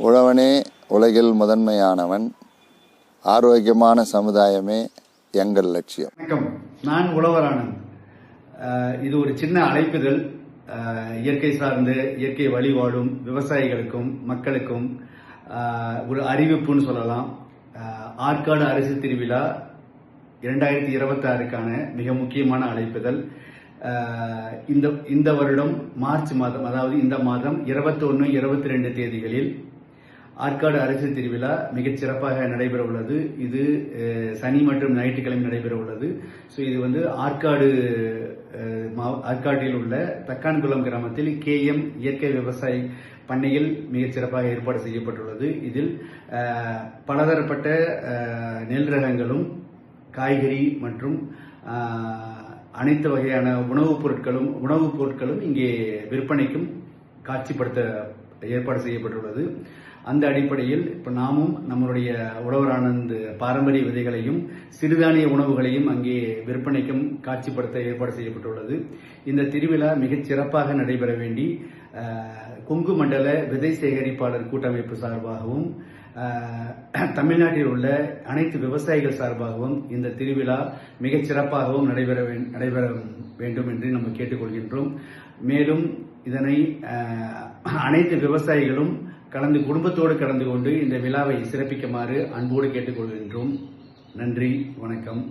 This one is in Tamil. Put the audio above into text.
உழவனே உலகில் முதன்மையானவன், ஆரோக்கியமான சமுதாயமே எங்கள் லட்சியம். வணக்கம், நான் உழவர் ஆனந்த். இது ஒரு சின்ன அழைப்புதல். இயற்கை சார்ந்து இயற்கை வழி வாழும் விவசாயிகளுக்கும் மக்களுக்கும் ஒரு அறிவிப்புன்னு சொல்லலாம். ஆற்காடு அரசு திருவிழா 2026க்கான மிக முக்கியமான அழைப்புதல். இந்த வருடம் மார்ச் மாதம், அதாவது இந்த மாதம் 21, 22 தேதிகளில் ஆற்காடு அரசு திருவிழா மிகச் சிறப்பாக நடைபெற உள்ளது. இது சனி மற்றும் ஞாயிற்றுக்கிழமை நடைபெற உள்ளது. ஸோ இது ஆற்காட்டில் உள்ள தக்கான்குளம் கிராமத்தில் KM இயற்கை விவசாய பண்ணையில் மிகச் சிறப்பாக ஏற்பாடு செய்யப்பட்டுள்ளது. இதில் பலதரப்பட்ட நெல் ரகங்களும் காய்கறி மற்றும் அனைத்து வகையான உணவுப் பொருட்களும் இங்கே விற்பனைக்கும் காட்சிப்படுத்த ஏற்பாடு செய்யப்பட்டுள்ளது. அந்த அடிப்படையில் இப்ப நாமும் நம்மளுடைய உழவர் ஆனந்த் பாரம்பரிய விதைகளையும் சிறுதானிய உணவுகளையும் அங்கே விற்பனைக்கும் காட்சிப்படுத்த ஏற்பாடு செய்யப்பட்டுள்ளது. இந்த திருவிழா மிகச் சிறப்பாக நடைபெற வேண்டி கொங்கு மண்டல விதை சேகரிப்பாளர் கூட்டமைப்பு சார்பாகவும் தமிழ்நாட்டில் உள்ள அனைத்து விவசாயிகள் சார்பாகவும் இந்த திருவிழா மிகச் சிறப்பாகவும் நடைபெற வேண்டும் என்று நம்ம கேட்டுக்கொள்கின்றோம். மேலும் இதனை அனைத்து விவசாயிகளும் குடும்பத்தோடு கலந்து கொண்டு இந்த விழாவை சிறப்பிக்குமாறு அன்போடு கேட்டுக்கொள்கின்றோம். நன்றி, வணக்கம்.